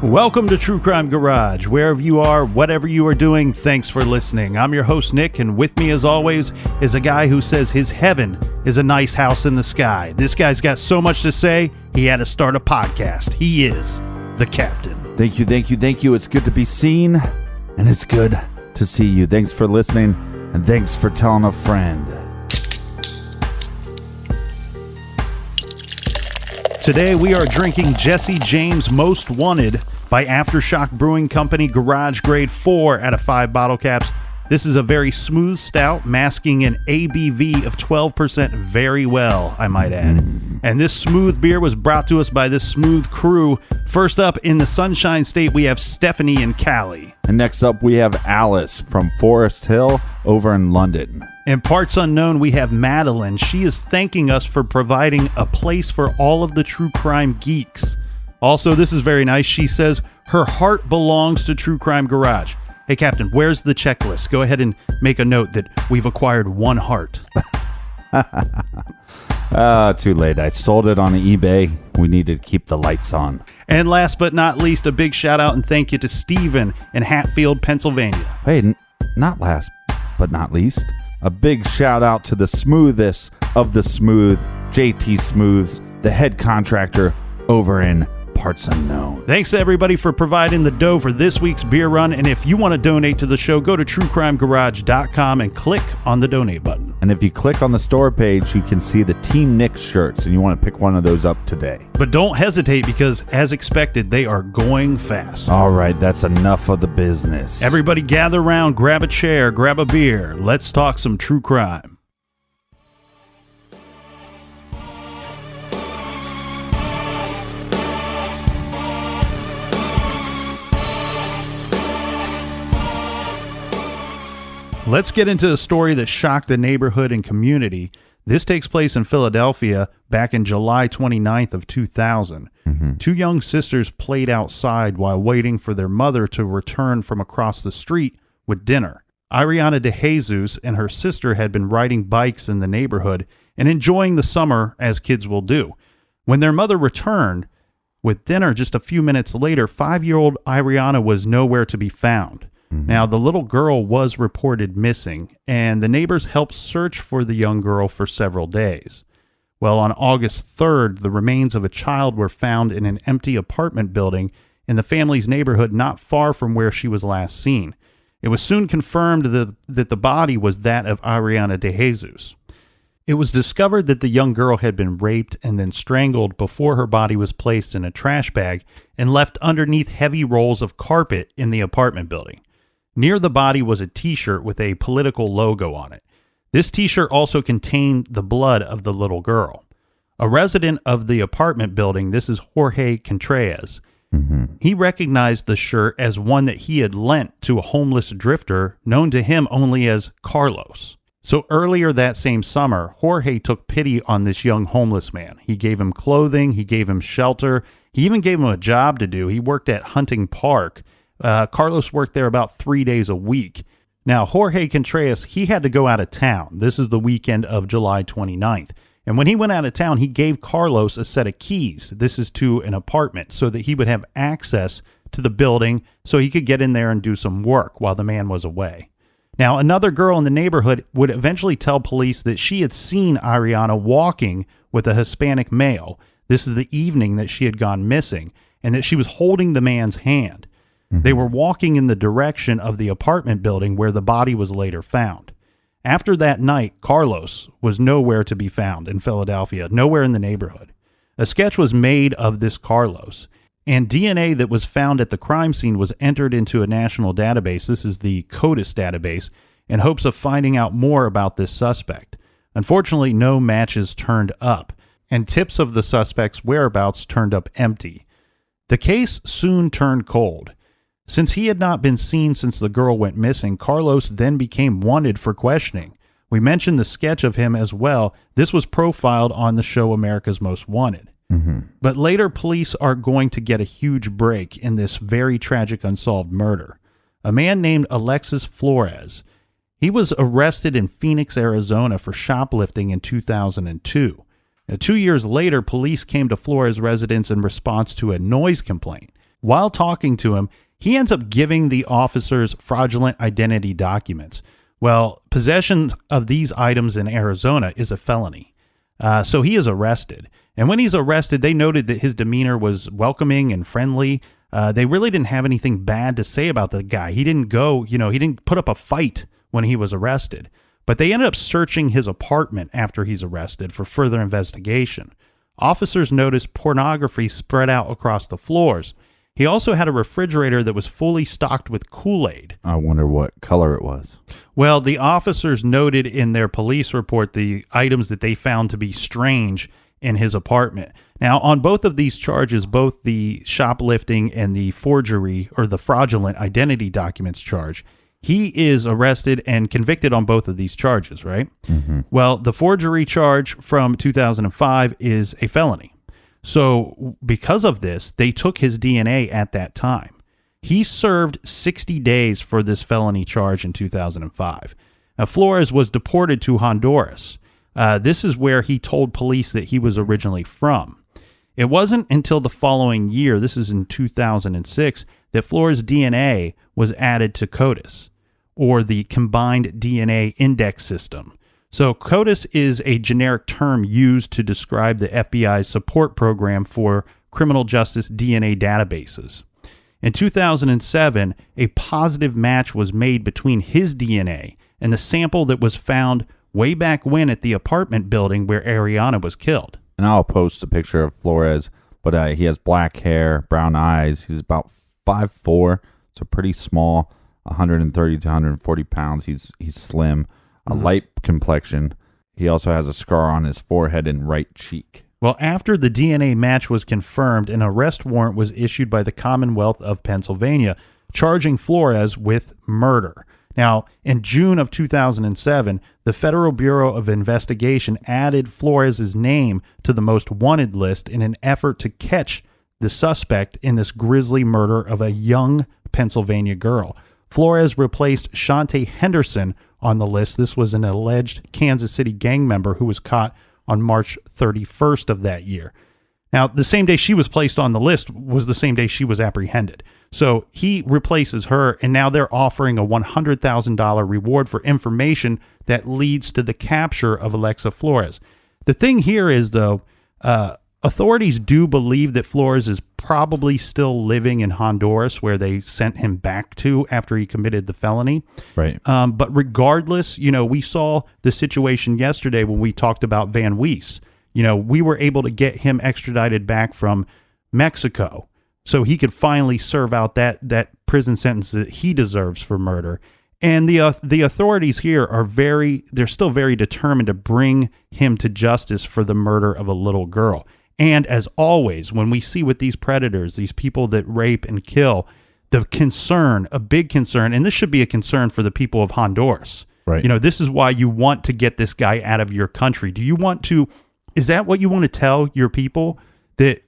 Welcome to True Crime Garage. Wherever you are, whatever you are doing, thanks for listening. I'm your host, Nick, and with me, as always, is a guy who says his heaven is a nice house in the sky. This guy's got so much to say, he had to start a podcast. He is the captain. Thank you. It's good to be seen, and it's good to see you. Thanks for listening, and thanks for telling a friend. Today we are drinking Jessy James Most Wanted by Aftershock Brewing Company, Garage Grade 4 out of 5 bottle caps. This is a very smooth stout, masking an ABV of 12% very well, I might add. And this smooth beer was brought to us by this smooth crew. First up, in the Sunshine State, we have Stephanie and Callie. And next up, we have Alice from Forest Hill over in London. In parts unknown, we have Madeline. She is thanking us for providing a place for all of the true crime geeks. Also, this is very nice. She says her heart belongs to True Crime Garage. Hey, Captain, where's the checklist? Go ahead and make a note that we've acquired one heart. Too late. I sold it on eBay. We need to keep the lights on. And last but not least, a big shout out and thank you to Steven in Hatfield, Pennsylvania. Hey, not last but not least, a big shout out to the smoothest of the smooth, JT Smooths, the head contractor over in Parts Unknown. Thanks to everybody for providing the dough for this week's beer run. And if you want to donate to the show, go to truecrimegarage.com and click on the donate button. And if you click on the store page, you can see the Team Nick shirts, and you want to pick one of those up today. But don't hesitate because, as expected, they are going fast. All right, that's enough of the business. Everybody gather around, grab a chair, grab a beer. Let's talk some true crime. Let's get into a story that shocked the neighborhood and community. This takes place in Philadelphia back in July 29th of 2000. Two young sisters played outside while waiting for their mother to return from across the street with dinner. Ariana DeJesus and her sister had been riding bikes in the neighborhood and enjoying the summer as kids will do. When their mother returned with dinner just a few minutes later, 5-year-old Ariana was nowhere to be found. Now, the little girl was reported missing, and the neighbors helped search for the young girl for several days. Well, on August 3rd, the remains of a child were found in an empty apartment building in the family's neighborhood not far from where she was last seen. It was soon confirmed that the body was that of Ariana DeJesus. It was discovered that the young girl had been raped and then strangled before her body was placed in a trash bag and left underneath heavy rolls of carpet in the apartment building. Near the body was a t-shirt with a political logo on it. This t-shirt also contained the blood of the little girl. A resident of the apartment building, this is Jorge Contreras, he recognized the shirt as one that he had lent to a homeless drifter known to him only as Carlos. So earlier that same summer, Jorge took pity on this young homeless man. He gave him clothing, he gave him shelter, he even gave him a job to do. He worked at Hunting Park. Carlos worked there about 3 days a week. Now, Jorge Contreras, he had to go out of town. This is the weekend of July 29th. And when he went out of town, he gave Carlos a set of keys. This is to an apartment so that he would have access to the building so he could get in there and do some work while the man was away. Now, another girl in the neighborhood would eventually tell police that she had seen Ariana walking with a Hispanic male. This is the evening that she had gone missing, and that she was holding the man's hand. They were walking in the direction of the apartment building where the body was later found. After that night, Carlos was nowhere to be found in Philadelphia, nowhere in the neighborhood. A sketch was made of this Carlos, and DNA that was found at the crime scene was entered into a national database. This is the CODIS database, in hopes of finding out more about this suspect. Unfortunately, no matches turned up, and tips of the suspect's whereabouts turned up empty. The case soon turned cold. Since he had not been seen since the girl went missing, Carlos then became wanted for questioning. We mentioned the sketch of him as well. This was profiled on the show America's Most Wanted. But later, police are going to get a huge break in this very tragic unsolved murder. A man named Alexis Flores. He was arrested in Phoenix, Arizona for shoplifting in 2002. Now, 2 years later, police came to Flores' residence in response to a noise complaint. While talking to him, he ends up giving the officers fraudulent identity documents. Well, possession of these items in Arizona is a felony. So he is arrested. And when he's arrested, they noted that his demeanor was welcoming and friendly. They really didn't have anything bad to say about the guy. He didn't he didn't put up a fight when he was arrested. But they ended up searching his apartment after he's arrested for further investigation. Officers noticed pornography spread out across the floors. He also had a refrigerator that was fully stocked with Kool-Aid. I wonder what color it was. Well, the officers noted in their police report the items that they found to be strange in his apartment. Now, on both of these charges, both the shoplifting and the forgery or the fraudulent identity documents charge, he is arrested and convicted on both of these charges, right? Mm-hmm. Well, the forgery charge from 2005 is a felony. So because of this, they took his DNA at that time. He served 60 days for this felony charge in 2005. Now, Flores was deported to Honduras. This is where he told police that he was originally from. It wasn't until the following year, this is in 2006, that Flores' DNA was added to CODIS, or the Combined DNA Index System. So CODIS is a generic term used to describe the FBI's support program for criminal justice DNA databases. In 2007, a positive match was made between his DNA and the sample that was found way back when at the apartment building where Ariana was killed. And I'll post a picture of Flores, but he has black hair, brown eyes. He's about 5'4", so pretty small, 130 to 140 pounds. He's slim, a light complexion. He also has a scar on his forehead and right cheek. Well, after the DNA match was confirmed, an arrest warrant was issued by the Commonwealth of Pennsylvania, charging Flores with murder. Now, in June of 2007, the Federal Bureau of Investigation added Flores' name to the Most Wanted list in an effort to catch the suspect in this grisly murder of a young Pennsylvania girl. Flores replaced Shante Henderson on the list. This was an alleged Kansas City gang member who was caught on March 31st of that year. Now, the same day she was placed on the list was the same day she was apprehended. So he replaces her, and now they're offering a $100,000 reward for information that leads to the capture of Alexa Flores. The thing here is, though, authorities do believe that Flores is probably still living in Honduras, where they sent him back to after he committed the felony. Right. But regardless, we saw the situation yesterday when we talked about Van Wees. We were able to get him extradited back from Mexico so he could finally serve out that prison sentence that he deserves for murder. And the authorities here they're still very determined to bring him to justice for the murder of a little girl. And as always, when we see with these predators, these people that rape and kill, the concern, a big concern, and this should be a concern for the people of Honduras. Right. This is why you want to get this guy out of your country. Is that what you want to tell your people? That,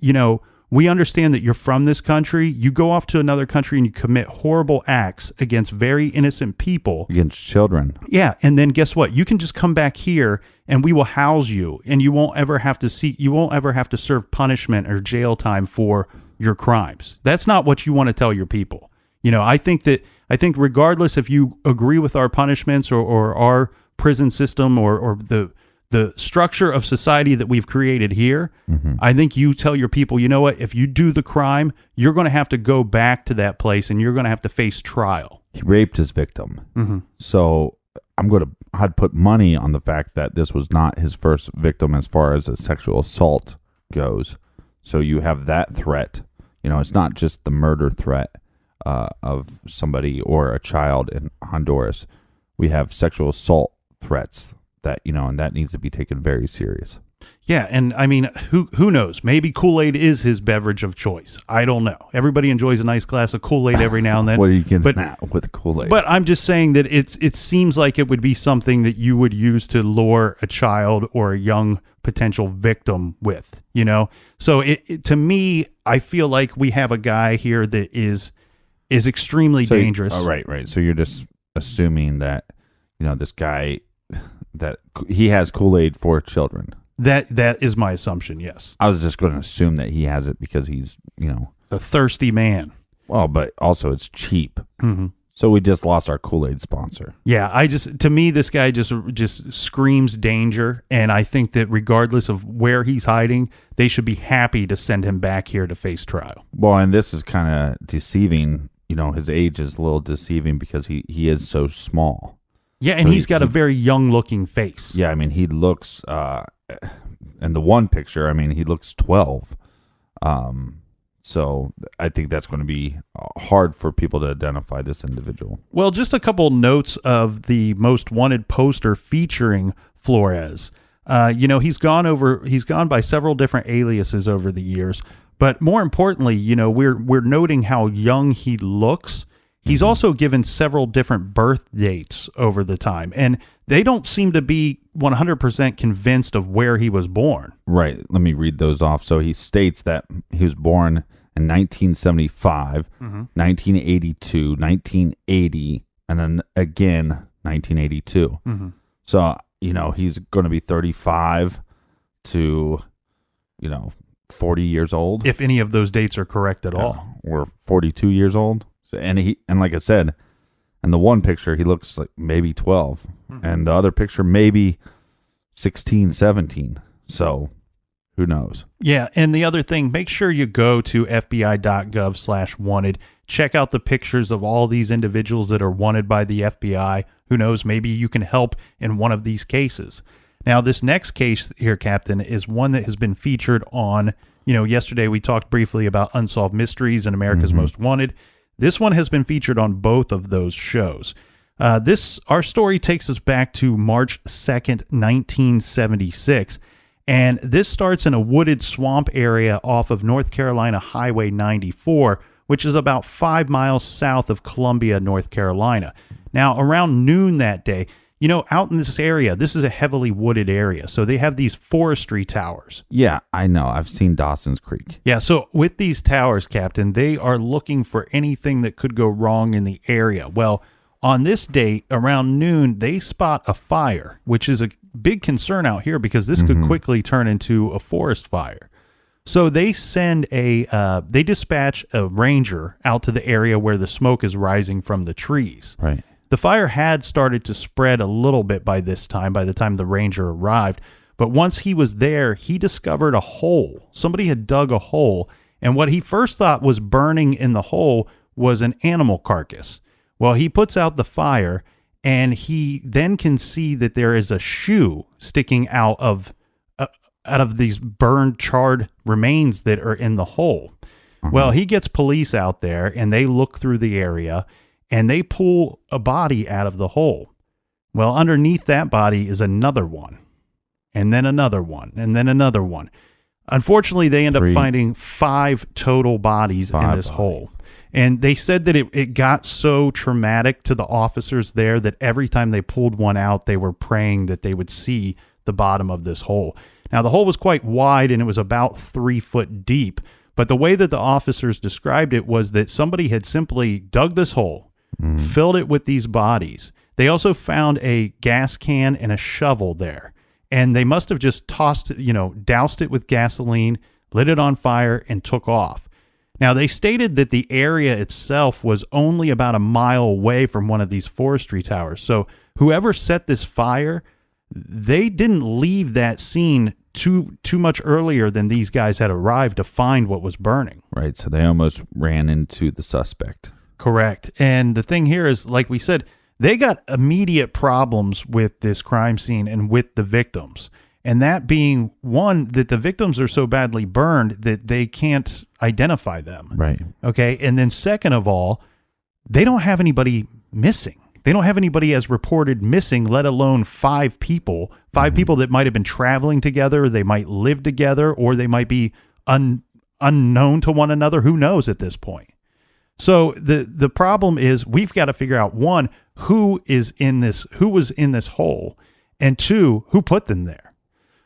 we understand that you're from this country. You go off to another country and you commit horrible acts against very innocent people. Against children. Yeah. And then guess what? You can just come back here and we will house you, and you won't ever have to serve punishment or jail time for your crimes. That's not what you want to tell your people. I think regardless if you agree with our punishments or our prison system or the structure of society that we've created here, I think you tell your people, you know what, if you do the crime, you're going to have to go back to that place and you're going to have to face trial. He raped his victim. So I'd put money on the fact that this was not his first victim as far as a sexual assault goes. So you have that threat. It's not just the murder threat of somebody or a child in Honduras. We have sexual assault threats that, and that needs to be taken very serious. Yeah, and I mean, who knows? Maybe Kool-Aid is his beverage of choice. I don't know. Everybody enjoys a nice glass of Kool-Aid every now and then. What are you getting at with Kool-Aid? But I'm just saying that it seems like it would be something that you would use to lure a child or a young potential victim with, So to me, I feel like we have a guy here that is extremely dangerous. Oh, right. So you're just assuming that, this guy, that he has Kool-Aid for children. That is my assumption, yes. I was just going to assume that he has it because he's, A thirsty man. Well, but also it's cheap. Mm-hmm. So we just lost our Kool-Aid sponsor. Yeah, to me, this guy just screams danger, and I think that regardless of where he's hiding, they should be happy to send him back here to face trial. Well, and this is kind of deceiving. You know, his age is a little deceiving because he is so small. Yeah, and so he's got a very young-looking face. Yeah, I mean, he looks, in the one picture, I mean, he looks 12. So I think that's going to be hard for people to identify this individual. Well, just a couple notes of the Most Wanted poster featuring Flores. He's gone by several different aliases over the years, but more importantly, we're noting how young he looks. He's also given several different birth dates over the time, and they don't seem to be 100% convinced of where he was born. Right. Let me read those off. So he states that he was born in 1975, 1982, 1980, and then again 1982. So, he's going to be 35 to, 40 years old. If any of those dates are correct at all. Or 42 years old. So, and like I said, in the one picture, he looks like maybe 12. And the other picture, maybe 16, 17. So who knows? Yeah. And the other thing, make sure you go to FBI.gov/wanted. Check out the pictures of all these individuals that are wanted by the FBI. Who knows? Maybe you can help in one of these cases. Now, this next case here, Captain, is one that has been featured on, yesterday we talked briefly about Unsolved Mysteries and America's Most Wanted. This one has been featured on both of those shows. Our story takes us back to March 2nd, 1976. And this starts in a wooded swamp area off of North Carolina Highway 94, which is about 5 miles south of Columbia, North Carolina. Now, around noon that day, out in this area, this is a heavily wooded area. So they have these forestry towers. Yeah, I know. I've seen Dawson's Creek. Yeah, so with these towers, Captain, they are looking for anything that could go wrong in the area. Well, on this date, around noon, they spot a fire, which is a big concern out here because this could quickly turn into a forest fire. So they they dispatch a ranger out to the area where the smoke is rising from the trees. Right. The fire had started to spread a little bit by the time the ranger arrived. But once he was there, he discovered a hole. Somebody had dug a hole, and what he first thought was burning in the hole was an animal carcass. Well, he puts out the fire, and he then can see that there is a shoe sticking out of these burned, charred remains that are in the hole. Well, he gets police out there, and they look through the area, and they pull a body out of the hole. Well, underneath that body is another one, and then another one, and then another one. Unfortunately, they end up finding 5 total bodies in this hole. And they said that it got so traumatic to the officers there that every time they pulled one out, they were praying that they would see the bottom of this hole. Now, the hole was quite wide, and it was about 3 foot deep. But the way that the officers described it was that somebody had simply dug this hole, filled it with these bodies. They also found a gas can and a shovel there. And they must have just doused it with gasoline, lit it on fire, and took off. Now, they stated that the area itself was only about a mile away from one of these forestry towers. So whoever set this fire, they didn't leave that scene too much earlier than these guys had arrived to find what was burning. Right, so they almost ran into the suspect. Correct. And the thing here is, like we said, they got immediate problems with this crime scene and with the victims. And that being, one, that the victims are so badly burned that they can't identify them. Right. Okay. And then second of all, they don't have anybody missing. They don't have anybody as reported missing, let alone 5 people. 5 people that might have been traveling together. They might live together, or they might be unknown to one another. Who knows at this point? So the problem is we've got to figure out, one, who was in this hole, and 2, who put them there.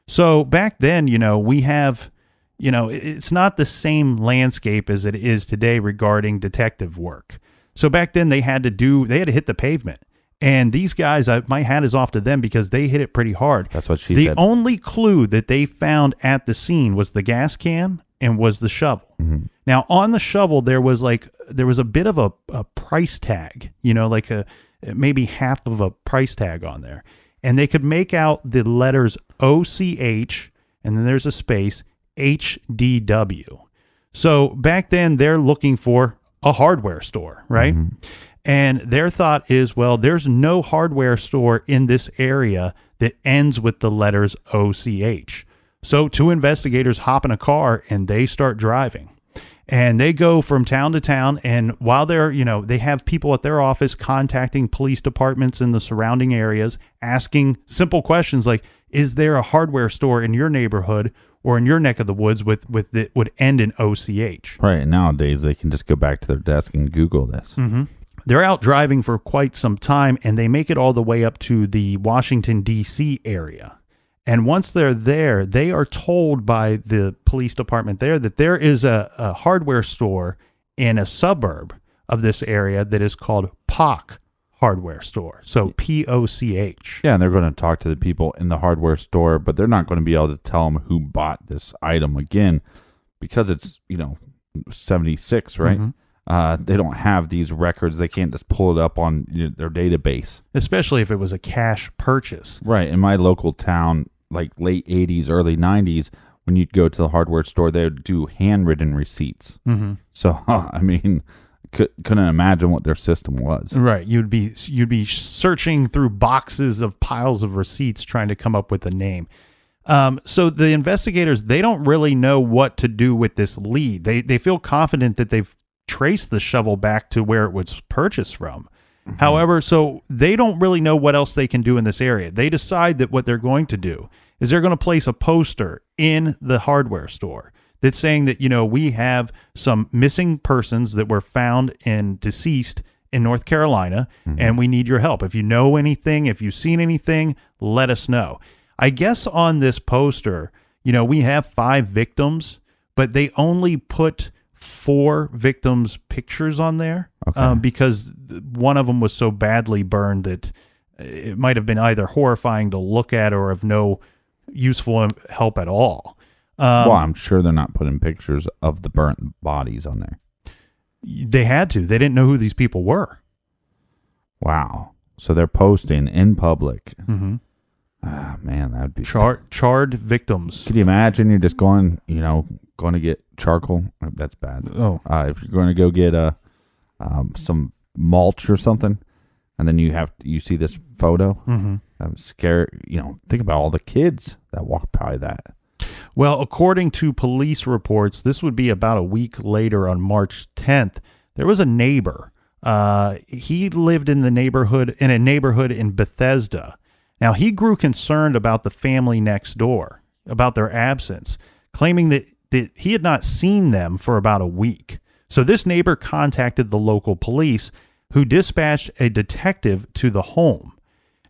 So back then, we have, it's not the same landscape as it is today regarding detective work. So back then they had to hit the pavement. And these guys, my hat is off to them because they hit it pretty hard. That's what she said. said. The only clue that they found at the scene was the gas can and was the shovel. Now, on the shovel, there was a bit of a price tag, like maybe half of a price tag on there. And they could make out the letters OCH, and then there's a space, HDW. So back then, they're looking for a hardware store, right? And their thought is, well, there's no hardware store in this area that ends with the letters OCH. So two investigators hop in a car and they start driving. And they go from town to town, and while they're, they have people at their office contacting police departments in the surrounding areas, asking simple questions like, is there a hardware store in your neighborhood or in your neck of the woods with that would end in OCH? Right, and nowadays they can just go back to their desk and Google this. They're out driving for quite some time, and they make it all the way up to the Washington, D.C. area. And once they're there, they are told by the police department there that there is a hardware store in a suburb of this area that is called POC Hardware Store. So POCH. Yeah, and they're going to talk to the people in the hardware store, but they're not going to be able to tell them who bought this item again because it's, 76, right? They don't have these records. They can't just pull it up on their database. Especially if it was a cash purchase. Right. In my local town, like late 80s, early 90s, when you'd go to the hardware store, they would do handwritten receipts. So, couldn't imagine what their system was. Right. You'd be searching through boxes of piles of receipts trying to come up with a name. So the investigators, they don't really know what to do with this lead. They feel confident that they've traced the shovel back to where it was purchased from. However, so they don't really know what else they can do in this area. They decide that what they're going to do is they're going to place a poster in the hardware store that's saying that, we have some missing persons that were found and deceased in North Carolina, and we need your help. If you know anything, if you've seen anything, let us know. I guess on this poster, we have 5 victims, but they only put 4 victims' pictures on there because one of them was so badly burned that it might have been either horrifying to look at or of no useful help at all. Well, I'm sure they're not putting pictures of the burnt bodies on there. They had to. They didn't know who these people were. Wow. So they're posting in public. Ah, man, that would be charred victims. Could you imagine you're just going to get charcoal? That's bad. Oh, if you're going to go get some mulch or something, and then you see this photo. I'm scared. Think about all the kids that walk by that. Well, according to police reports, this would be about a week later on March 10th. There was a neighbor. He lived in a neighborhood in Bethesda. Now, he grew concerned about the family next door, about their absence, claiming that he had not seen them for about a week. So this neighbor contacted the local police, who dispatched a detective to the home.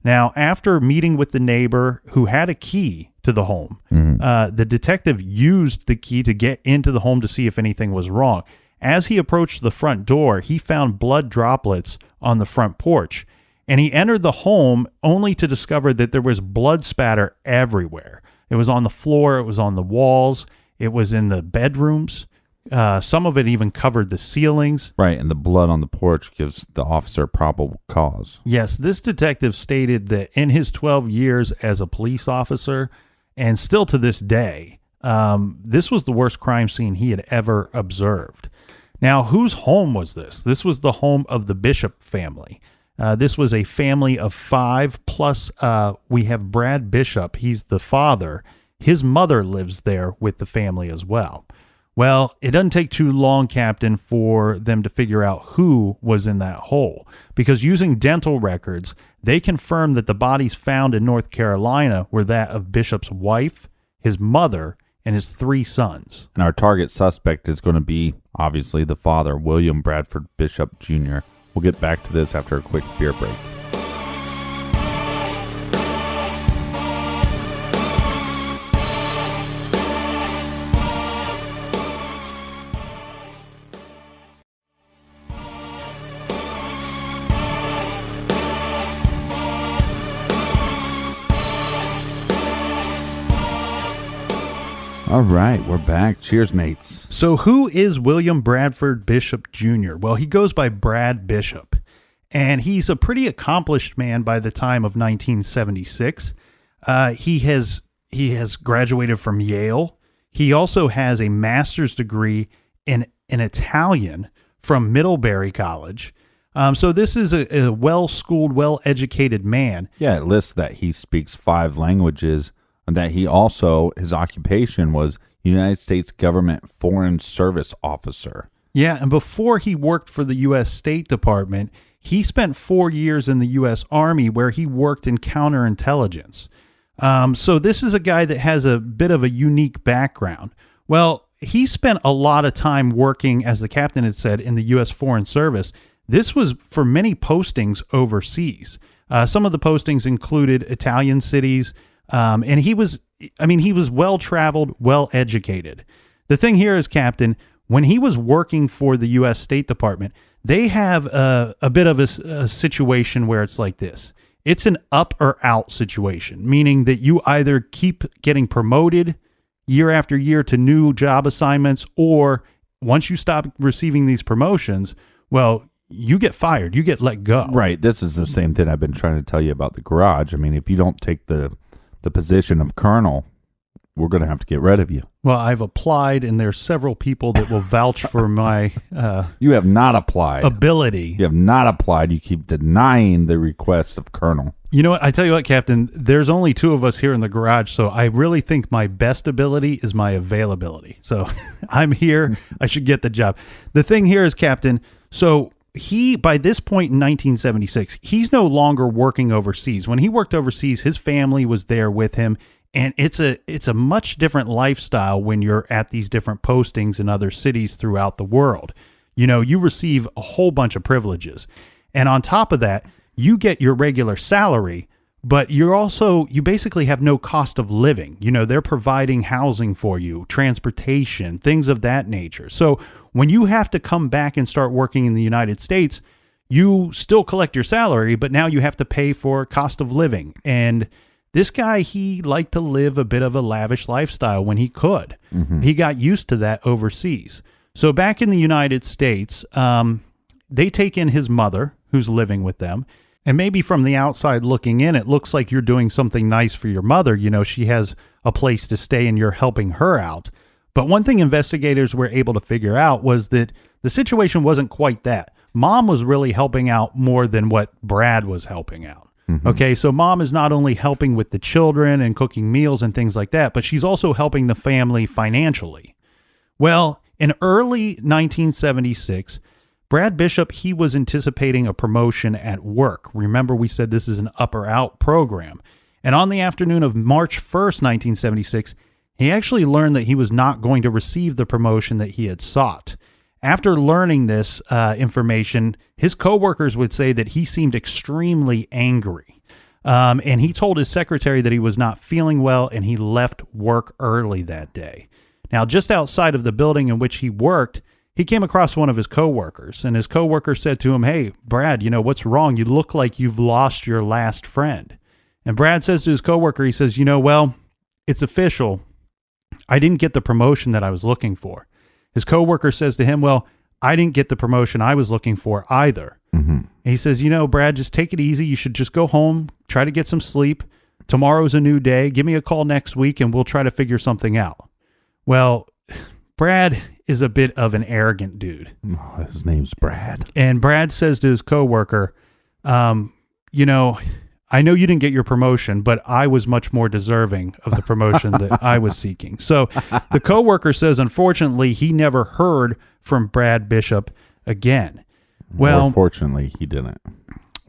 Now, after meeting with the neighbor who had a key to the home, the detective used the key to get into the home to see if anything was wrong. As he approached the front door, he found blood droplets on the front porch. And he entered the home only to discover that there was blood spatter everywhere. It was on the floor. It was on the walls. It was in the bedrooms. Some of it even covered the ceilings. Right, and the blood on the porch gives the officer probable cause. Yes, this detective stated that in his 12 years as a police officer, and still to this day, this was the worst crime scene he had ever observed. Now, whose home was this? This was the home of the Bishop family. This was a family of 5, plus we have Brad Bishop. He's the father. His mother lives there with the family as well. Well, it doesn't take too long, Captain, for them to figure out who was in that hole, because using dental records, they confirmed that the bodies found in North Carolina were that of Bishop's wife, his mother, and his 3 sons. And our target suspect is going to be, obviously, the father, William Bradford Bishop Jr. We'll get back to this after a quick beer break. All right, we're back. Cheers, mates. So who is William Bradford Bishop Jr.? Well, he goes by Brad Bishop, and he's a pretty accomplished man by the time of 1976. He has graduated from Yale. He also has a master's degree in Italian from Middlebury College. So this is a well-schooled, well-educated man. Yeah, it lists that he speaks 5 languages, and that he also, his occupation was United States Government Foreign Service Officer. Yeah, and before he worked for the U.S. State Department, he spent 4 years in the U.S. Army where he worked in counterintelligence. So this is a guy that has a bit of a unique background. Well, he spent a lot of time working, as the captain had said, in the U.S. Foreign Service. This was for many postings overseas. Some of the postings included Italian cities, and he was well-traveled, well-educated. The thing here is, Captain, when he was working for the U.S. State Department, they have a bit of a situation where it's like this. It's an up or out situation, meaning that you either keep getting promoted year after year to new job assignments, or once you stop receiving these promotions, well, you get fired, you get let go. Right. This is the same thing I've been trying to tell you about the garage. I mean, if you don't take the position of colonel, we're going to have to get rid of you. Well, I've applied, and there's several people that will vouch for my you have not applied. Ability. You have not applied. You keep denying the request of colonel. You know what? I tell you what, Captain, there's only 2 of us here in the garage, so I really think my best ability is my availability. So I'm here. I should get the job. The thing here is, Captain, so he, by this point in 1976, he's no longer working overseas. When he worked overseas, his family was there with him, and it's a much different lifestyle when you're at these different postings in other cities throughout the world. You know, you receive a whole bunch of privileges, and on top of that, you get your regular salary, but you basically have no cost of living. You know, they're providing housing for you, transportation, things of that nature. So when you have to come back and start working in the United States, you still collect your salary, but now you have to pay for cost of living. And this guy, he liked to live a bit of a lavish lifestyle when he could. Mm-hmm. He got used to that overseas. So back in the United States, they take in his mother, who's living with them. And maybe from the outside looking in, it looks like you're doing something nice for your mother. You know, she has a place to stay and you're helping her out. But one thing investigators were able to figure out was that the situation wasn't quite that. Mom was really helping out more than what Brad was helping out. Mm-hmm. Okay, so mom is not only helping with the children and cooking meals and things like that, but she's also helping the family financially. Well, in early 1976, Brad Bishop, he was anticipating a promotion at work. Remember, we said this is an up or out program. And on the afternoon of March 1st, 1976, he actually learned that he was not going to receive the promotion that he had sought. After learning this information, his coworkers would say that he seemed extremely angry. And he told his secretary that he was not feeling well, and he left work early that day. Now, just outside of the building in which he worked, he came across one of his coworkers, and his coworker said to him, "Hey, Brad, you know, what's wrong? You look like you've lost your last friend." And Brad says to his coworker, he says, "You know, well, it's official. I didn't get the promotion that I was looking for." His coworker says to him, "Well, I didn't get the promotion I was looking for either." Mm-hmm. And he says, "You know, Brad, just take it easy. You should just go home, try to get some sleep. Tomorrow's a new day. Give me a call next week, and we'll try to figure something out." Well, Brad is a bit of an arrogant dude. Oh, his name's Brad. And Brad says to his coworker, "You know, I know you didn't get your promotion, but I was much more deserving of the promotion that I was seeking." So the coworker says, unfortunately, he never heard from Brad Bishop again. Well, fortunately, he didn't.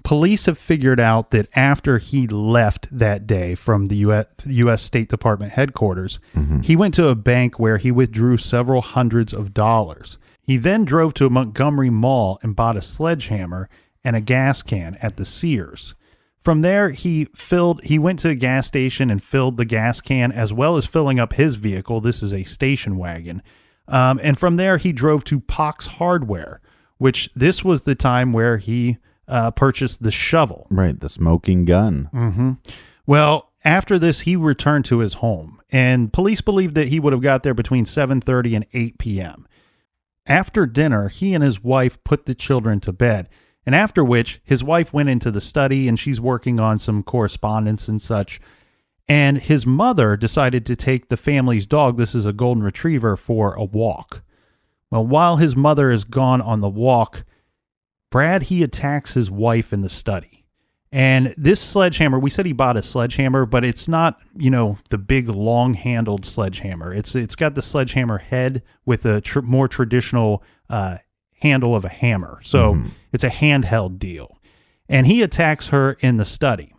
Police have figured out that after he left that day from the U.S. State Department headquarters, mm-hmm. he went to a bank where he withdrew several hundreds of dollars. He then drove to a Montgomery Mall and bought a sledgehammer and a gas can at the Sears. From there, he went to a gas station and filled the gas can, as well as filling up his vehicle. This is a station wagon. And from there, he drove to Pox Hardware, which this was the time where he purchased the shovel. Right, the smoking gun. Mm-hmm. Well, after this, he returned to his home. and police believe that he would have got there between 7:30 and 8 p.m. After dinner, he and his wife put the children to bed, and after which his wife went into the study and she's working on some correspondence and such. And his mother decided to take the family's dog, this is a golden retriever, for a walk. Well, while his mother is gone on the walk, Brad, he attacks his wife in the study. And this sledgehammer, we said he bought a sledgehammer, but it's not, the big long-handled sledgehammer. It's got the sledgehammer head with a more traditional handle of a hammer. So it's a handheld deal. And he attacks her in the study.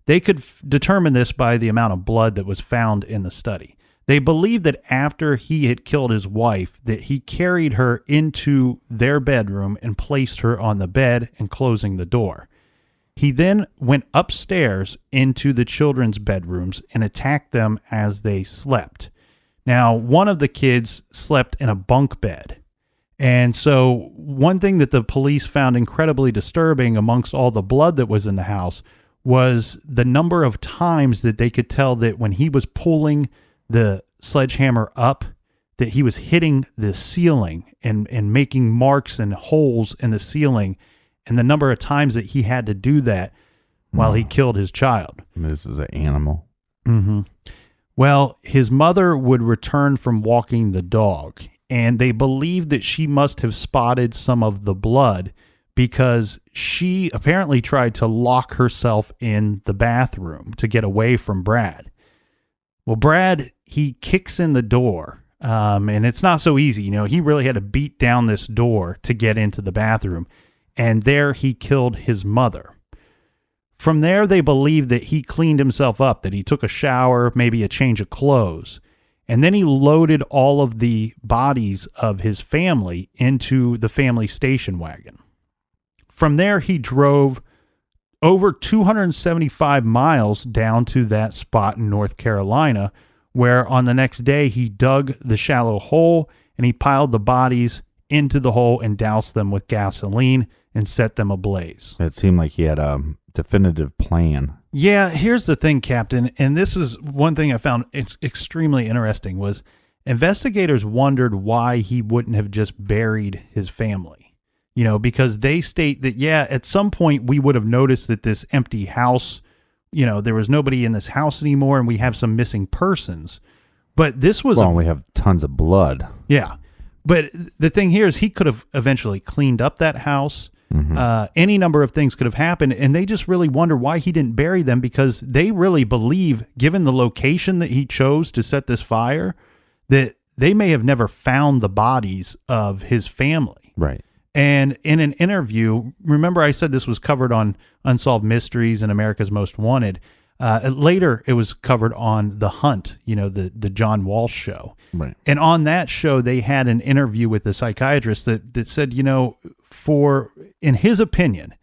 They could determine this by the amount of blood that was found in the study. They believe that after he had killed his wife, that he carried her into their bedroom and placed her on the bed and closing the door. He then went upstairs into the children's bedrooms and attacked them as they slept. Now, one of the kids slept in a bunk bed. And so one thing that the police found incredibly disturbing amongst all the blood that was in the house was the number of times that they could tell that when he was pulling the sledgehammer up, that he was hitting the ceiling and making marks and holes in the ceiling, and the number of times that he had to do that while he killed his child. This is an animal. Mm-hmm. Well, his mother would return from walking the dog, and they believed that she must have spotted some of the blood because she apparently tried to lock herself in the bathroom to get away from Brad. Well, Brad, he kicks in the door, and it's not so easy. He really had to beat down this door to get into the bathroom, and there he killed his mother. From there, they believe that he cleaned himself up, that he took a shower, maybe a change of clothes, and then he loaded all of the bodies of his family into the family station wagon. From there, he drove over 275 miles down to that spot in North Carolina, where on the next day he dug the shallow hole and he piled the bodies into the hole and doused them with gasoline and set them ablaze. It seemed like he had a definitive plan. Yeah, here's the thing, Captain, and this is one thing I found it's extremely interesting, was investigators wondered why he wouldn't have just buried his family. Because they state that, at some point we would have noticed that this empty house, there was nobody in this house anymore and we have some missing persons. But this was... Well, we have tons of blood. Yeah. But the thing here is he could have eventually cleaned up that house. Mm-hmm. Any number of things could have happened. And they just really wonder why he didn't bury them, because they really believe, given the location that he chose to set this fire, that they may have never found the bodies of his family. Right. And in an interview, remember I said this was covered on Unsolved Mysteries and America's Most Wanted. Later, it was covered on The Hunt, the John Walsh show. Right. And on that show, they had an interview with the psychiatrist that said, in his opinion,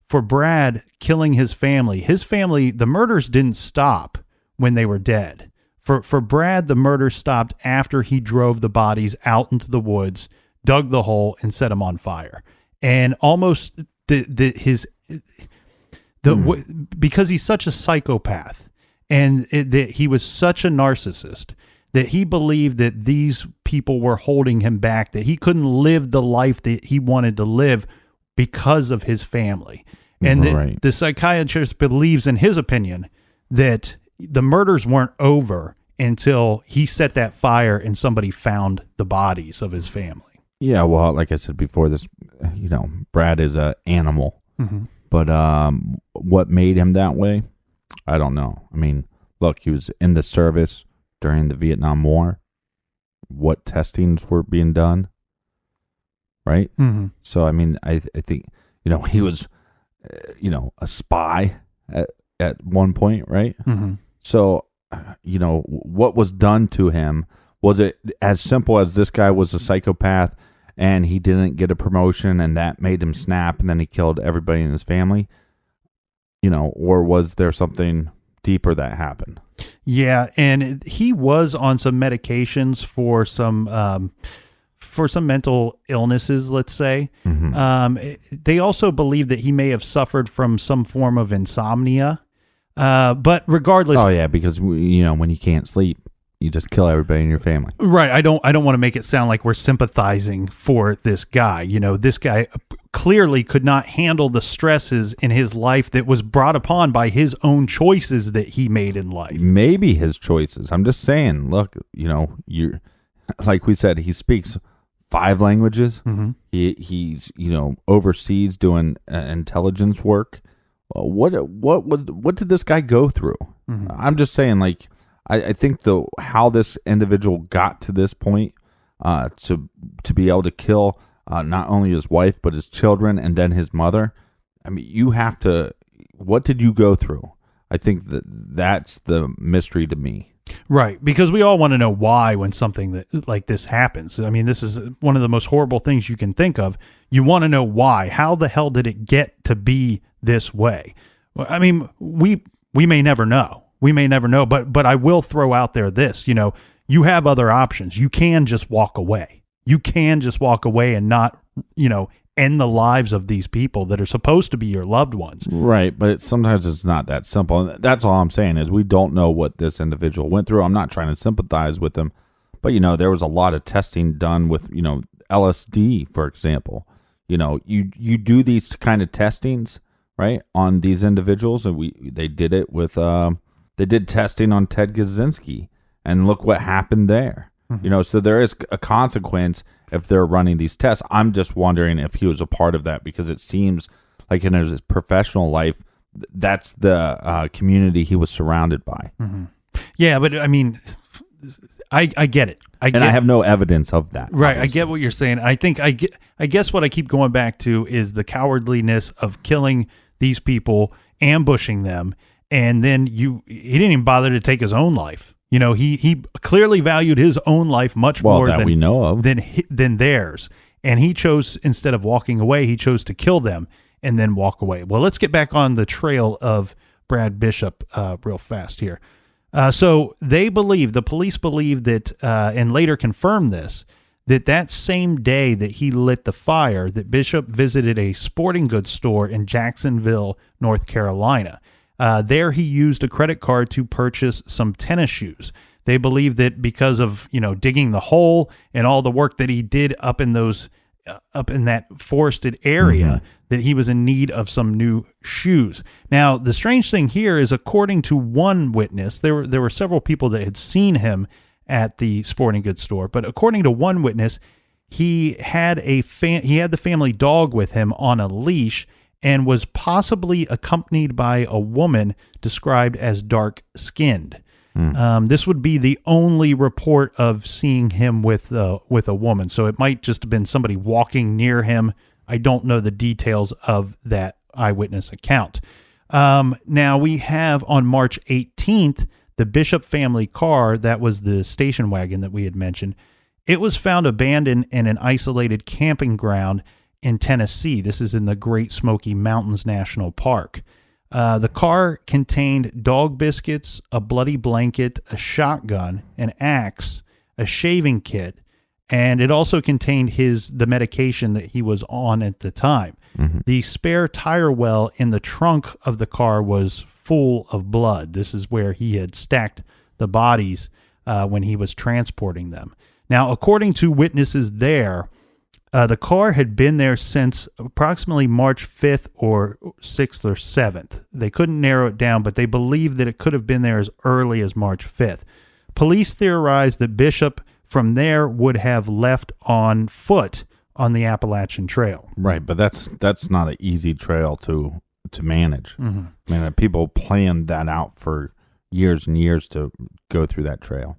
for Brad killing his family, the murders didn't stop when they were dead. For Brad, the murders stopped after he drove the bodies out into the woods, dug the hole, and set them on fire. And almost because he's such a psychopath and that he was such a narcissist, that he believed that these people were holding him back, that he couldn't live the life that he wanted to live because of his family. And the psychiatrist believes, in his opinion, that the murders weren't over until he set that fire and somebody found the bodies of his family. Yeah, well, like I said before, this, Brad is an animal. Mm-hmm. But what made him that way, I don't know. I mean, look, he was in the service during the Vietnam War. What testings were being done, right? Mm-hmm. So, I mean, I think, he was, a spy at one point, right? Mm-hmm. So, what was done to him? Was it as simple as this guy was a psychopath and he didn't get a promotion and that made him snap and then he killed everybody in his family? Or was there something deeper that happened? Yeah, and he was on some medications for some mental illnesses, let's say. Mm-hmm. They also believe that he may have suffered from some form of insomnia. But regardless... Oh, yeah, because, when you can't sleep, You just kill everybody in your family. Right. I don't want to make it sound like we're sympathizing for this guy. You know, this guy clearly could not handle the stresses in his life that was brought upon by his own choices that he made in life. Maybe his choices. I'm just saying, look, you know, you're like we said, he speaks 5 languages. Mm-hmm. He's, you know, overseas doing intelligence work. What did this guy go through? Mm-hmm. I'm just saying, like, I think how this individual got to this point to be able to kill not only his wife but his children and then his mother. I mean, you have to. What did you go through? I think that's the mystery to me. Right, because we all want to know why when something like this happens. I mean, this is one of the most horrible things you can think of. You want to know why. How the hell did it get to be this way? I mean, we may never know. We may never know, but I will throw out there this, you know, you have other options. You can just walk away. You can just walk away and not, you know, end the lives of these people that are supposed to be your loved ones. Right, but sometimes it's not that simple. And that's all I'm saying is we don't know what this individual went through. I'm not trying to sympathize with them, but, you know, there was a lot of testing done with, you know, LSD, for example. You know, you do these kind of testings, right, on these individuals, and they did it with they did testing on Ted Kaczynski, and look what happened there. Mm-hmm. You know, so there is a consequence if they're running these tests. I'm just wondering if he was a part of that, because it seems like in his professional life, that's the community he was surrounded by. Mm-hmm. Yeah, but I mean, I get it. I have no evidence of that. Right, obviously. I get what you're saying. I guess what I keep going back to is the cowardliness of killing these people, ambushing them, and then he didn't even bother to take his own life. You know, he clearly valued his own life much more that we know of than theirs. And he chose, instead of walking away, he chose to kill them and then walk away. Well, let's get back on the trail of Brad Bishop real fast here. So the police believe that, and later confirmed this, that same day that he lit the fire, that Bishop visited a sporting goods store in Jacksonville, North Carolina. There he used a credit card to purchase some tennis shoes. They believe that because of, you know, digging the hole and all the work that he did up in that forested area, mm-hmm. that he was in need of some new shoes. Now, the strange thing here is, according to one witness, there were several people that had seen him at the sporting goods store, but according to one witness, he had the family dog with him on a leash and was possibly accompanied by a woman described as dark-skinned. This would be the only report of seeing him with a woman, so it might just have been somebody walking near him. I don't know the details of that eyewitness account. Now, we have on March 18th, the Bishop family car, that was the station wagon that we had mentioned, it was found abandoned in an isolated camping ground in Tennessee. This is in the Great Smoky Mountains National Park. The car contained dog biscuits, a bloody blanket, a shotgun, an axe, a shaving kit, and it also contained the medication that he was on at the time. Mm-hmm. The spare tire well in the trunk of the car was full of blood. This is where he had stacked the bodies when he was transporting them. Now, according to witnesses there, the car had been there since approximately March 5th or 6th or 7th. They couldn't narrow it down, but they believe that it could have been there as early as March 5th. Police theorized that Bishop from there would have left on foot on the Appalachian Trail. Right, but that's not an easy trail to manage. Mm-hmm. I mean, people planned that out for years and years to go through that trail.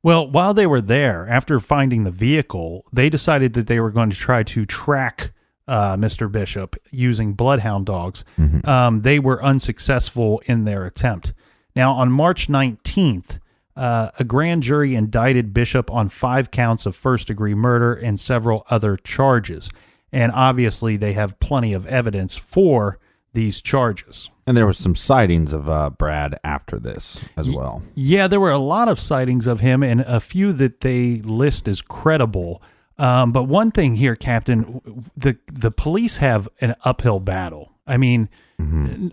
Well, while they were there, after finding the vehicle, they decided that they were going to try to track Mr. Bishop using bloodhound dogs. Mm-hmm. They were unsuccessful in their attempt. Now, on March 19th, a grand jury indicted Bishop on 5 counts of first-degree murder and several other charges. And obviously, they have plenty of evidence for these charges. And there were some sightings of Brad after this as well. Yeah, there were a lot of sightings of him, and a few that they list as credible. But one thing here, Captain, the police have an uphill battle. I mean,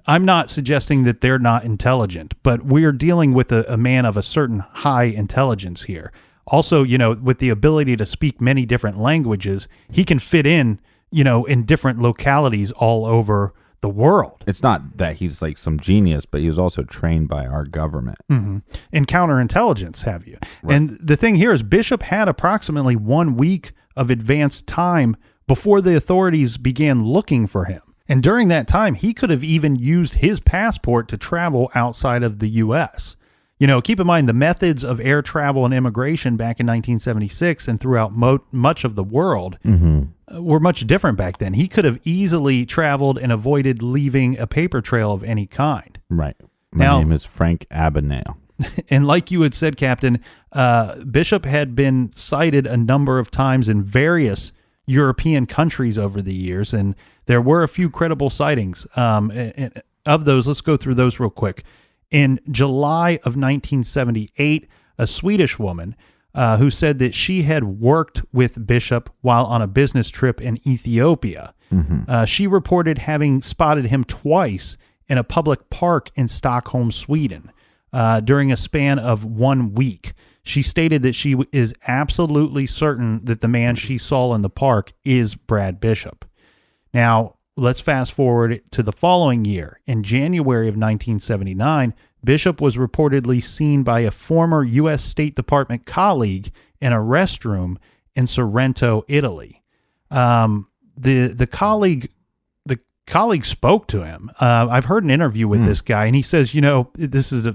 I'm not suggesting that they're not intelligent, but we're dealing with a man of a certain high intelligence here. Also, with the ability to speak many different languages, he can fit in, in different localities all over the world. It's not that he's like some genius, but he was also trained by our government. In counterintelligence, have you? Right. And the thing here is Bishop had approximately 1 week of advanced time before the authorities began looking for him. And during that time, he could have even used his passport to travel outside of the U.S. Keep in mind the methods of air travel and immigration back in 1976 and throughout much of the world were much different back then. He could have easily traveled and avoided leaving a paper trail of any kind. Right. My name is Frank Abagnale. And like you had said, Captain, Bishop had been cited a number of times in various European countries over the years, and there were a few credible sightings. And of those, let's go through those real quick. In July of 1978, a Swedish woman who said that she had worked with Bishop while on a business trip in Ethiopia. She reported having spotted him twice in a public park in Stockholm, Sweden, during a span of 1 week. She stated that she is absolutely certain that the man she saw in the park is Brad Bishop. Now, let's fast forward to the following year. In January of 1979, Bishop was reportedly seen by a former U.S. State Department colleague in a restroom in Sorrento, Italy. The colleague spoke to him. I've heard an interview with this guy, and he says, this is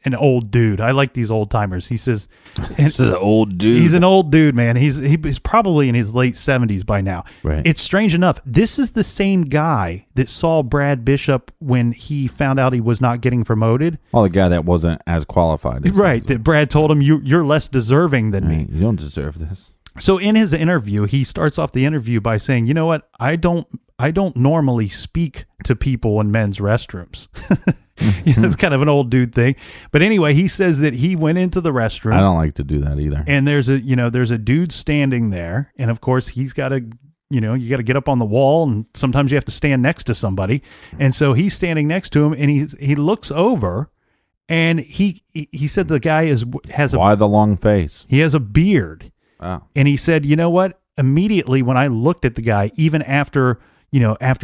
an old dude. I like these old timers. He says, "This is an old dude." He's an old dude, man. He's probably in his late 70s by now. Right. It's strange enough. This is the same guy that saw Brad Bishop when he found out he was not getting promoted. Oh, the guy that wasn't as qualified. Right. That Brad told him, "You're less deserving than me. You don't deserve this." So in his interview, he starts off the interview by saying, "You know what? I don't normally speak to people in men's restrooms." It's kind of an old dude thing. But anyway, he says that he went into the restroom. I don't like to do that either. And there's a dude standing there. And of course, he's got to, you got to get up on the wall, and sometimes you have to stand next to somebody. And so he's standing next to him, and he looks over, and he said the guy has Why the long face? He has a beard. Wow. And he said, "You know what? Immediately when I looked at the guy, even after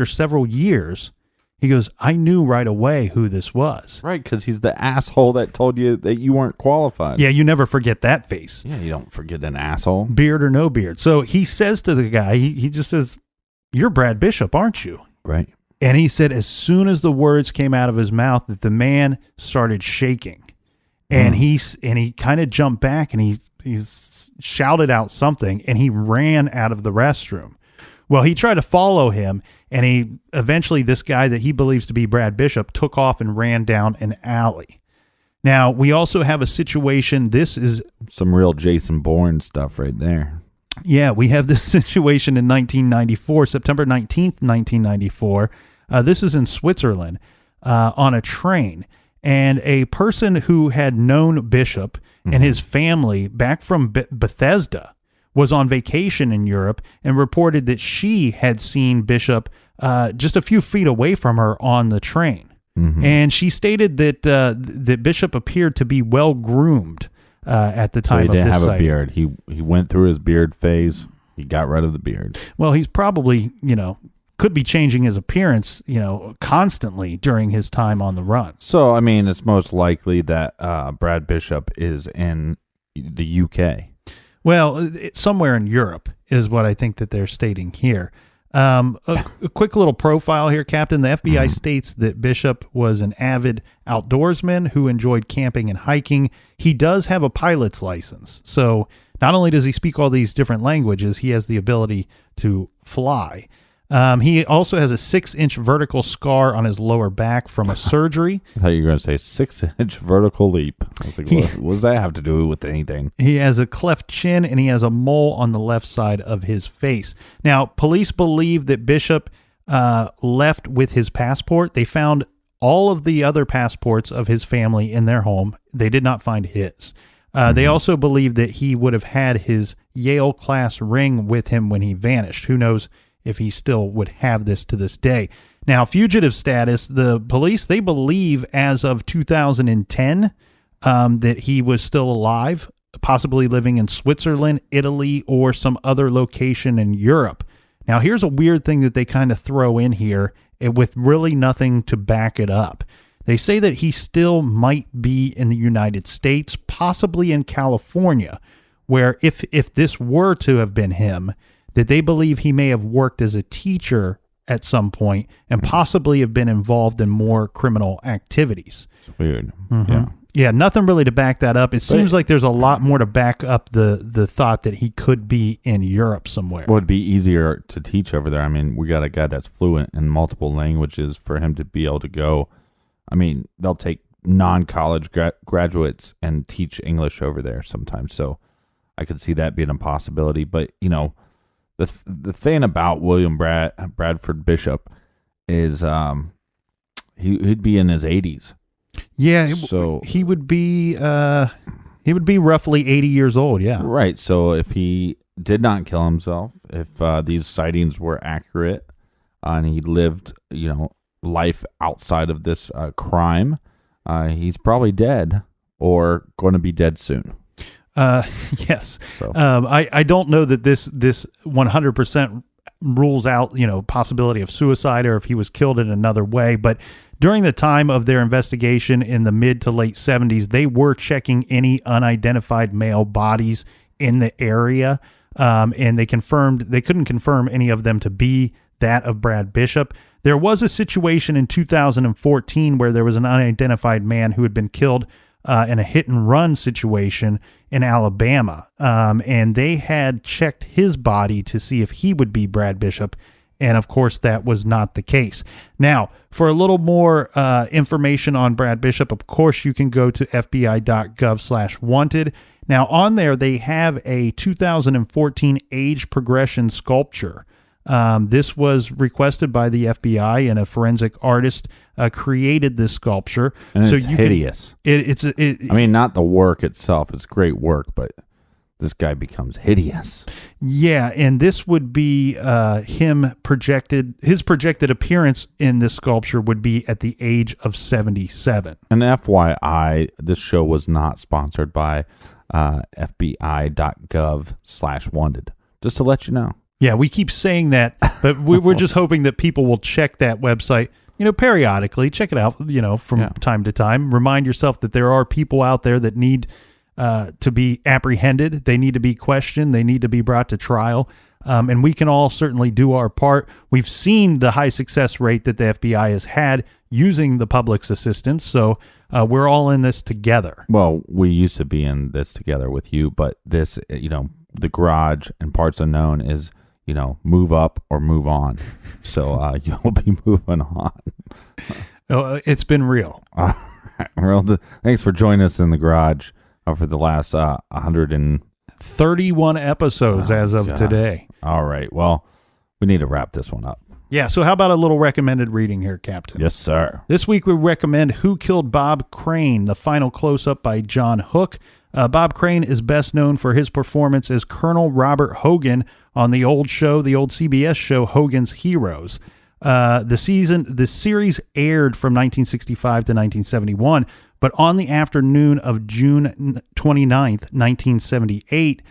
several years, he goes, I knew right away who this was." Right, because he's the asshole that told you that you weren't qualified. Yeah, you never forget that face. Yeah, you don't forget an asshole. Beard or no beard. So he says to the guy, he just says, "You're Brad Bishop, aren't you?" Right. And he said as soon as the words came out of his mouth that the man started shaking. And he kind of jumped back, and he's shouted out something, and he ran out of the restroom. Well, he tried to follow him, and eventually this guy that he believes to be Brad Bishop took off and ran down an alley. Now, we also have a situation. This is some real Jason Bourne stuff right there. Yeah, we have this situation in 1994, September 19th, 1994. This is in Switzerland on a train. And a person who had known Bishop and his family back from Bethesda was on vacation in Europe and reported that she had seen Bishop just a few feet away from her on the train. And she stated that Bishop appeared to be well groomed at the time. So he didn't have sighting. a beard. He went through his beard phase. He got rid of the beard. Well, he's probably could be changing his appearance constantly during his time on the run. So I mean, it's most likely that Brad Bishop is in the UK. Well, somewhere in Europe is what I think that they're stating here. A quick little profile here, Captain. The FBI states that Bishop was an avid outdoorsman who enjoyed camping and hiking. He does have a pilot's license. So not only does he speak all these different languages, he has the ability to fly. He also has a 6-inch vertical scar on his lower back from a surgery. I thought you were going to say 6-inch vertical leap. I was like, what does that have to do with anything? He has a cleft chin, and he has a mole on the left side of his face. Now, police believe that Bishop left with his passport. They found all of the other passports of his family in their home. They did not find his. They also believe that he would have had his Yale class ring with him when he vanished. Who knows if he still would have this to this day. Now, fugitive status, the police, they believe as of 2010 that he was still alive, possibly living in Switzerland, Italy, or some other location in Europe. Now, here's a weird thing that they kind of throw in here with really nothing to back it up. They say that he still might be in the United States, possibly in California, where if this were to have been him, that they believe he may have worked as a teacher at some point and possibly have been involved in more criminal activities. It's weird. Mm-hmm. Yeah, nothing really to back that up. It seems like there's a lot more to back up the thought that he could be in Europe somewhere. Would be easier to teach over there. I mean, we got a guy that's fluent in multiple languages for him to be able to go. I mean, they'll take non-college graduates and teach English over there sometimes. So I could see that being a possibility. But, you know, the thing about William Bradford Bishop is he'd be in his 80s. Yeah, so he would be roughly 80 years old, yeah. Right. So if he did not kill himself, if these sightings were accurate, and he lived, you know, life outside of this crime, he's probably dead or going to be dead soon. Yes. So. I don't know that this 100% rules out, you know, possibility of suicide or if he was killed in another way, but during the time of their investigation in the mid to late 70s, they were checking any unidentified male bodies in the area, and they couldn't confirm any of them to be that of Brad Bishop. There was a situation in 2014 where there was an unidentified man who had been killed in a hit-and-run situation in Alabama, and they had checked his body to see if he would be Brad Bishop, and of course that was not the case. Now, for a little more information on Brad Bishop, of course you can go to fbi.gov/wanted. Now, on there they have a 2014 age progression sculpture. This was requested by the FBI, and a forensic artist created this sculpture. And so it's hideous. I mean, not the work itself. It's great work, but this guy becomes hideous. Yeah, and this would be his projected appearance in this sculpture would be at the age of 77. And FYI, this show was not sponsored by fbi.gov/wanted. Just to let you know. Yeah, we keep saying that, but we're just hoping that people will check that website, you know, periodically. Check it out, you know, from time to time. Remind yourself that there are people out there that need to be apprehended. They need to be questioned. They need to be brought to trial. And we can all certainly do our part. We've seen the high success rate that the FBI has had using the public's assistance. So we're all in this together. Well, we used to be in this together with you, but this, you know, the garage and Parts Unknown is, you know, move up or move on. So you'll be moving on. It's been real. All right. Well, thanks for joining us in the garage for the last 131 episodes as of today. All right. Well, we need to wrap this one up. Yeah. So how about a little recommended reading here, Captain? Yes, sir. This week we recommend Who Killed Bob Crane, the final close-up by John Hook. Bob Crane is best known for his performance as Colonel Robert Hogan on the old CBS show Hogan's Heroes. The series aired from 1965 to 1971, but on the afternoon of June 29th, 1978,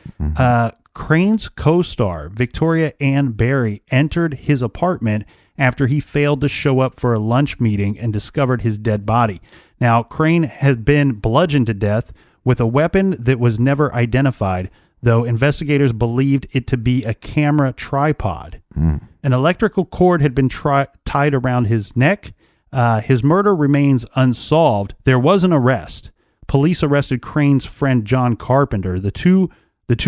Crane's co-star, Victoria Ann Barry, entered his apartment after he failed to show up for a lunch meeting and discovered his dead body. Now, Crane had been bludgeoned to death with a weapon that was never identified, though investigators believed it to be a camera tripod. An electrical cord had been tied around his neck. His murder remains unsolved. There was an arrest. Police arrested Crane's friend John Carpenter. The two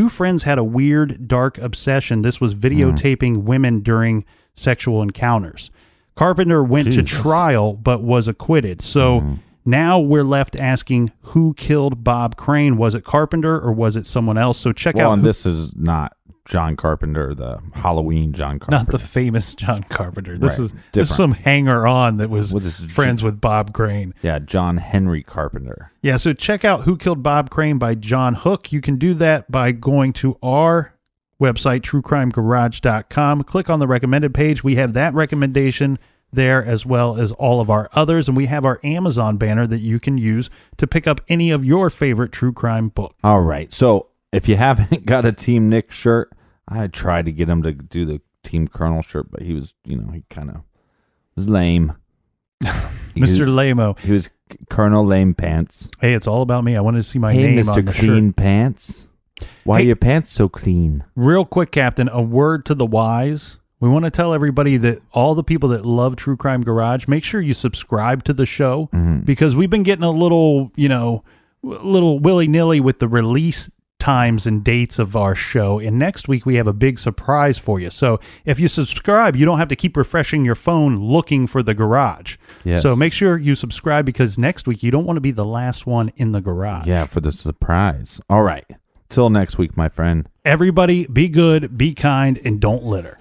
friends had a weird, dark obsession. This was videotaping women during sexual encounters. Carpenter went to trial but was acquitted. So now we're left asking, who killed Bob Crane? Was it Carpenter or was it someone else? So check out. And this is not John Carpenter, the Halloween John Carpenter. Not the famous John Carpenter. This is some hanger-on that was friends with Bob Crane. Yeah, John Henry Carpenter. Yeah, so check out Who Killed Bob Crane by John Hook. You can do that by going to our website, truecrimegarage.com. Click on the recommended page. We have that recommendation there, as well as all of our others. And we have our Amazon banner that you can use to pick up any of your favorite true crime books. All right. So if you haven't got a Team Nick shirt, I tried to get him to do the Team Colonel shirt, but he was, he kind of was lame. Mr. Lamo. He was Colonel Lame Pants. Hey, it's all about me. I wanted to see my hey, name Mr. on the Clean shirt. Pants. Why are your pants so clean? Real quick, Captain, a word to the wise. We want to tell everybody that all the people that love True Crime Garage, make sure you subscribe to the show because we've been getting a little, little willy-nilly with the release times and dates of our show. And next week we have a big surprise for you. So if you subscribe, you don't have to keep refreshing your phone looking for the garage. Yes. So make sure you subscribe because next week you don't want to be the last one in the garage. Yeah, for the surprise. All right. Till next week, my friend. Everybody be good, be kind, and don't litter.